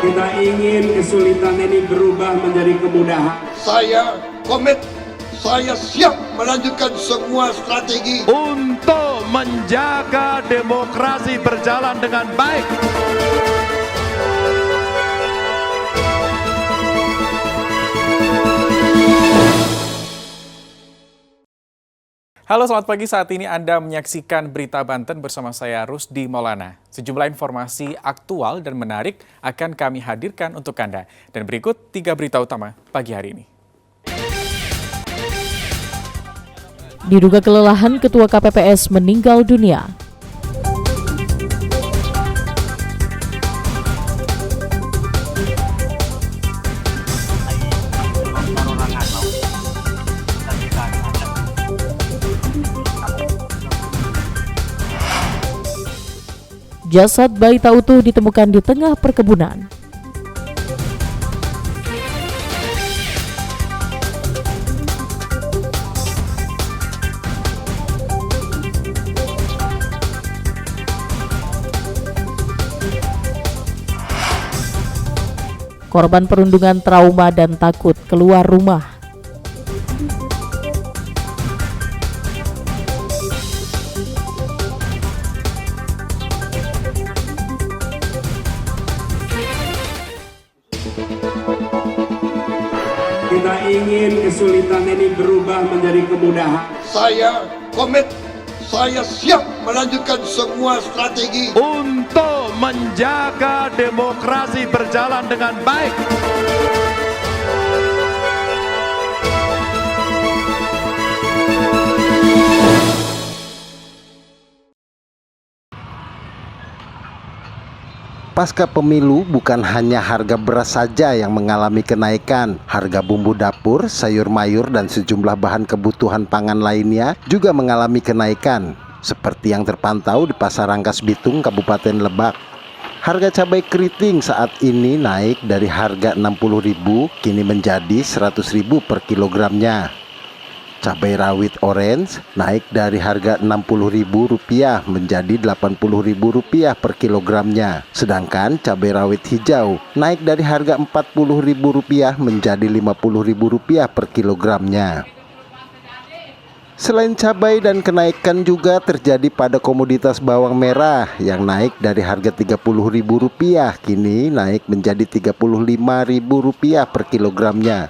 Kita ingin kesulitan ini berubah menjadi kemudahan. Saya komit, saya siap melanjutkan semua strategi untuk menjaga demokrasi berjalan dengan baik. Halo, selamat pagi. Saat ini Anda menyaksikan Berita Banten bersama saya Rusdi Maulana. Sejumlah informasi aktual dan menarik akan kami hadirkan untuk Anda. Dan berikut 3 berita utama pagi hari ini. Diduga kelelahan, Ketua KPPS meninggal dunia. Jasad bayi tak utuh ditemukan di tengah perkebunan. Korban perundungan trauma dan takut keluar rumah. Kita ingin kesulitan ini berubah menjadi kemudahan. Saya komit, saya siap melanjutkan semua strategi Untuk menjaga demokrasi berjalan dengan baik. Pasca pemilu, bukan hanya harga beras saja yang mengalami kenaikan. Harga bumbu dapur, sayur mayur, dan sejumlah bahan kebutuhan pangan lainnya juga mengalami kenaikan. Seperti yang terpantau di Pasar Rangkas Bitung, Kabupaten Lebak. Harga cabai keriting saat ini naik dari harga Rp60.000 kini menjadi Rp100.000 per kilogramnya. Cabai rawit orange naik dari harga Rp60.000 menjadi Rp80.000 per kilogramnya. Sedangkan cabai rawit hijau naik dari harga Rp40.000 menjadi Rp50.000 per kilogramnya. Selain cabai dan kenaikan juga terjadi pada komoditas bawang merah yang naik dari harga Rp30.000 kini naik menjadi Rp35.000 per kilogramnya.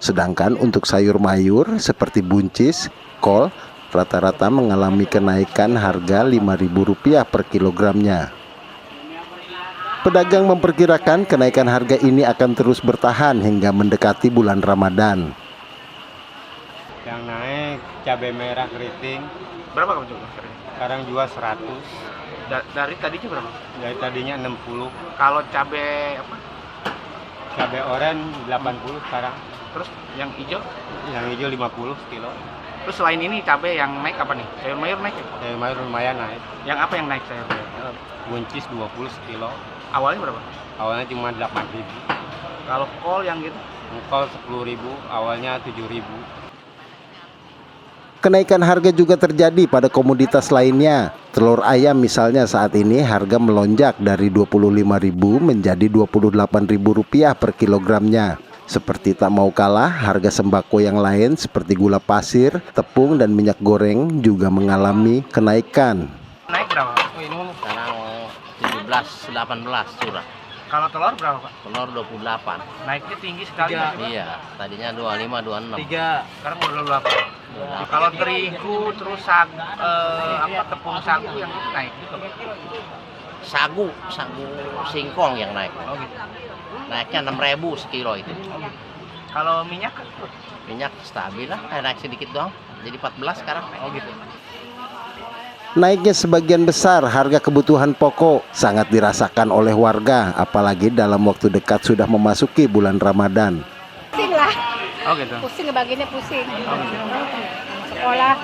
Sedangkan untuk sayur mayur seperti buncis, kol, rata-rata mengalami kenaikan harga Rp5.000 per kilogramnya. Pedagang memperkirakan kenaikan harga ini akan terus bertahan hingga mendekati bulan Ramadan. Yang naik cabai merah keriting. Berapa kamu jual? Sekarang jual 100. Dari tadinya berapa? Dari tadinya 60. Kalau cabai apa? Cabai oranye 80 sekarang. Terus yang hijau? Yang hijau 50 sekilo. Terus selain ini cabai yang naik apa nih? Sayur mayur naik ya? Sayur mayur lumayan naik. Yang apa yang naik sayur mayur? Buncis 20 sekilo. Awalnya berapa? Awalnya cuma 8.000. Kalau kol yang gitu? Kol 10.000, awalnya 7.000. Kenaikan harga juga terjadi pada komoditas lainnya. Telur ayam misalnya saat ini harga melonjak dari Rp25.000 menjadi Rp28.000 per kilogramnya. Seperti tak mau kalah, harga sembako yang lain seperti gula pasir, tepung, dan minyak goreng juga mengalami kenaikan. Naik berapa? Sekarang 17-18 curah. Kalau telur berapa Pak? Telur 28. Naiknya tinggi sekali. Iya, tadinya 25-26. Sekarang udah 28. Kalau terigu terus tepung sagu yang itu naik gitu. Sagu singkong yang naik. Oh gitu. Naiknya 6.000 sekilo itu. Kalau minyak? Minyak stabil lah, naik sedikit doang. Jadi 14 sekarang. Oh gitu. Naiknya sebagian besar harga kebutuhan pokok sangat dirasakan oleh warga, apalagi dalam waktu dekat sudah memasuki bulan Ramadan. Pusing lah. Oh gitu. Pusing ngebaginya pusing. Oh, gitu. Sekolah,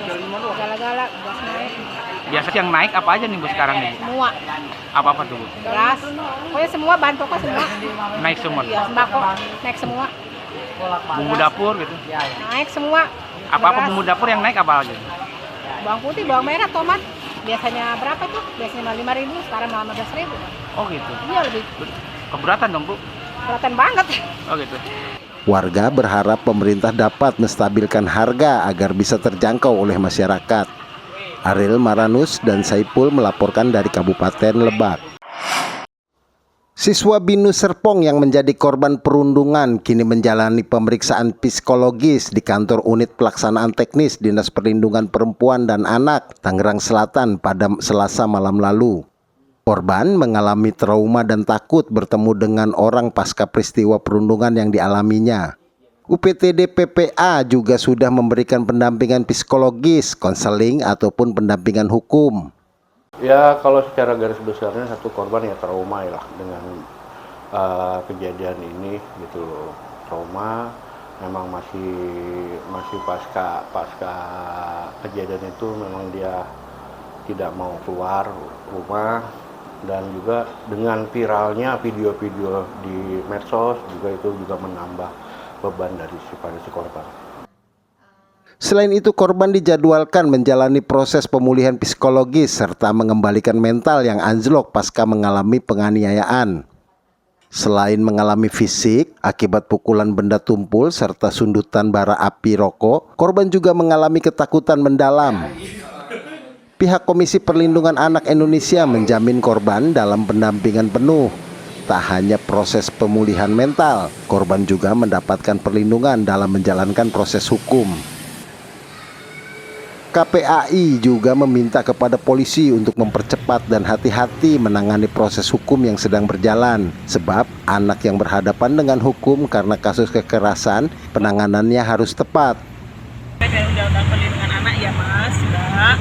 galak-galak, gas naik. Biasa yang naik apa aja nih Bu sekarang nih? Semua. Apa tuh Bu? Beras. Pokoknya semua bahan pokok semua. Naik semua. Iya, sembako naik semua. Bumbu dapur gitu. Naik semua. Apa bumbu dapur yang naik apa aja? Bawang putih, bawang merah, tomat. Biasanya berapa tuh? Biasanya 5.000, sekarang malah 15.000. Oh gitu. Iya, lebih Keberatan dong, Bu? kelihatan banget. Oh gitu. Warga berharap pemerintah dapat menstabilkan harga agar bisa terjangkau oleh masyarakat. Ariel Maranus dan Saipul melaporkan dari Kabupaten Lebak. Siswa BINUS Serpong yang menjadi korban perundungan kini menjalani pemeriksaan psikologis di kantor unit pelaksanaan teknis Dinas Perlindungan Perempuan dan Anak, Tangerang Selatan pada Selasa malam lalu. Korban mengalami trauma dan takut bertemu dengan orang pasca peristiwa perundungan yang dialaminya. UPTD PPA juga sudah memberikan pendampingan psikologis, konseling, ataupun pendampingan hukum. Ya, kalau secara garis besarnya satu korban ya trauma ya dengan kejadian ini gitu loh. Trauma memang masih pasca kejadian itu memang dia tidak mau keluar rumah, dan juga dengan viralnya video-video di medsos juga itu juga menambah beban dari si korban. Selain itu, korban dijadwalkan menjalani proses pemulihan psikologis serta mengembalikan mental yang anjlok pasca mengalami penganiayaan. Selain mengalami fisik akibat pukulan benda tumpul serta sundutan bara api rokok, korban juga mengalami ketakutan mendalam. Pihak Komisi Perlindungan Anak Indonesia menjamin korban dalam pendampingan penuh. Tak hanya proses pemulihan mental, korban juga mendapatkan perlindungan dalam menjalankan proses hukum. KPAI juga meminta kepada polisi untuk mempercepat dan hati-hati menangani proses hukum yang sedang berjalan. Sebab anak yang berhadapan dengan hukum karena kasus kekerasan, penanganannya harus tepat. Dari Undang-Undang Perlindungan Anak ya Mas, Mbak.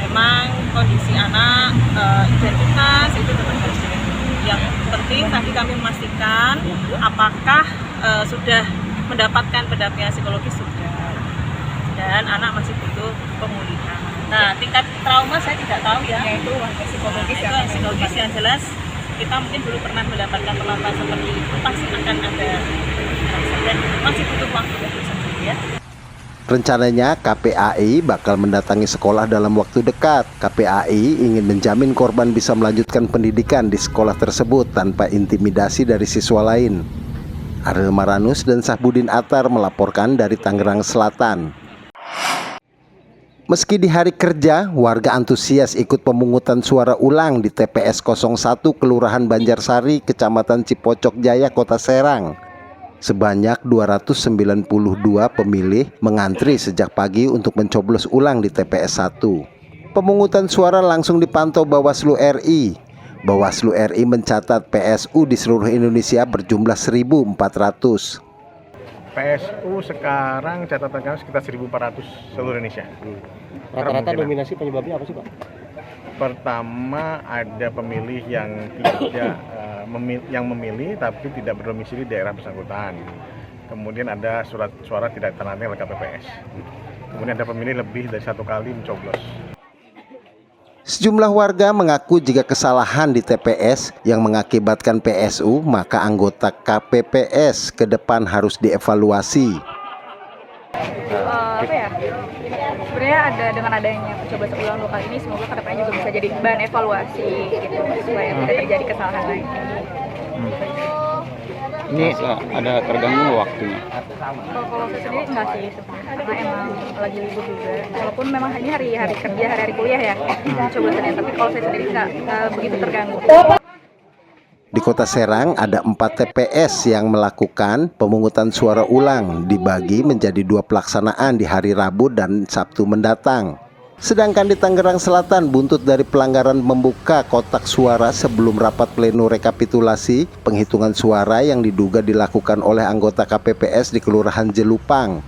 Memang kondisi anak, identitas itu tetap harus dilindungi. Yang penting tadi kami memastikan apakah sudah mendapatkan pendampingan psikologis sudah, dan anak masih butuh pemulihan. Nah, tingkat trauma saya tidak tahu ya. Yaitu psikologis, psikologis yang jelas kita mungkin dulu pernah mendapatkan perlakuan seperti itu, pasti akan ada dan masih butuh waktu untuk sembuh ya. Rencananya KPAI bakal mendatangi sekolah dalam waktu dekat. KPAI ingin menjamin korban bisa melanjutkan pendidikan di sekolah tersebut tanpa intimidasi dari siswa lain. Ariel Maranus dan Sahbudin Atar melaporkan dari Tangerang Selatan. Meski di hari kerja, warga antusias ikut pemungutan suara ulang di TPS 01 Kelurahan Banjarsari, Kecamatan Cipocok Jaya, Kota Serang. Sebanyak 292 pemilih mengantri sejak pagi untuk mencoblos ulang di TPS 1. Pemungutan suara langsung dipantau Bawaslu RI. Bawaslu RI mencatat PSU di seluruh Indonesia berjumlah 1.400. PSU sekarang catatan kami sekitar 1.400 seluruh Indonesia. Rata-rata dominasi penyebabnya apa sih Pak? Pertama, ada pemilih yang tidak memilih tapi tidak berdomisili di daerah bersangkutan. Kemudian ada surat suara tidak tanda oleh KPPS. Kemudian ada pemilih lebih dari satu kali mencoblos. Sejumlah warga mengaku jika kesalahan di TPS yang mengakibatkan PSU, maka anggota KPPS ke depan harus dievaluasi. Sebenarnya dengan adanya pencoblosan ulang 2 kali ini, semoga kedepannya juga bisa jadi bahan evaluasi gitu, supaya tidak terjadi kesalahan lain. Ini ada terganggu waktunya? Kalau saya sendiri enggak sih, karena emang lagi libur juga. Walaupun memang hanya hari kerja, hari kuliah ya coblosannya, tapi kalau saya sendiri enggak begitu terganggu. Di Kota Serang ada 4 TPS yang melakukan pemungutan suara ulang, dibagi menjadi 2 pelaksanaan di hari Rabu dan Sabtu mendatang. Sedangkan di Tangerang Selatan, buntut dari pelanggaran membuka kotak suara sebelum rapat pleno rekapitulasi penghitungan suara yang diduga dilakukan oleh anggota KPPS di Kelurahan Jelupang,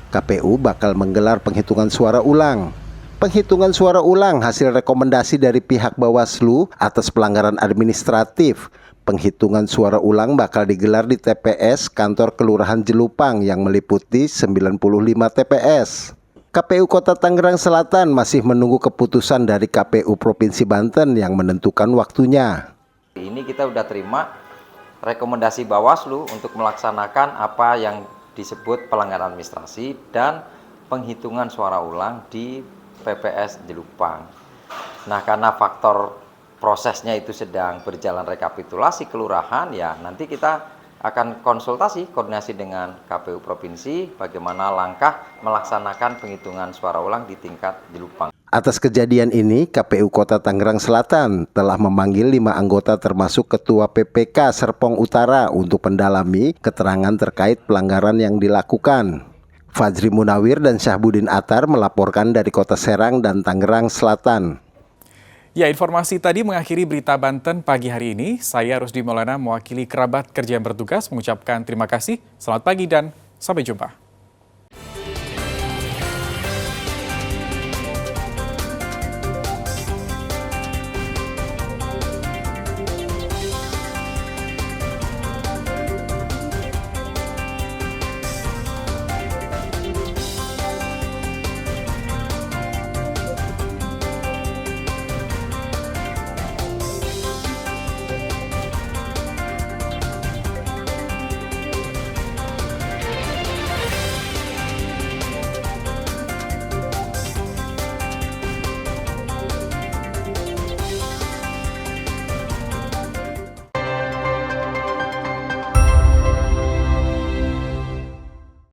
KPU bakal menggelar penghitungan suara ulang. Penghitungan suara ulang hasil rekomendasi dari pihak Bawaslu atas pelanggaran administratif. Penghitungan suara ulang bakal digelar di TPS kantor Kelurahan Jelupang yang meliputi 95 TPS. KPU Kota Tangerang Selatan masih menunggu keputusan dari KPU Provinsi Banten yang menentukan waktunya. Ini kita sudah terima rekomendasi Bawaslu untuk melaksanakan apa yang disebut pelanggaran administrasi dan penghitungan suara ulang di PPS Jelupang. Nah, karena faktor prosesnya itu sedang berjalan rekapitulasi kelurahan, ya nanti kita akan konsultasi, koordinasi dengan KPU Provinsi bagaimana langkah melaksanakan penghitungan suara ulang di tingkat Jelupang. Atas kejadian ini, KPU Kota Tangerang Selatan telah memanggil 5 anggota termasuk Ketua PPK Serpong Utara untuk mendalami keterangan terkait pelanggaran yang dilakukan. Fajri Munawir dan Syahbudin Atar melaporkan dari Kota Serang dan Tangerang Selatan. Ya, informasi tadi mengakhiri berita Banten pagi hari ini. Saya Rusdi Maulana mewakili kerabat kerja yang bertugas mengucapkan terima kasih, selamat pagi dan sampai jumpa.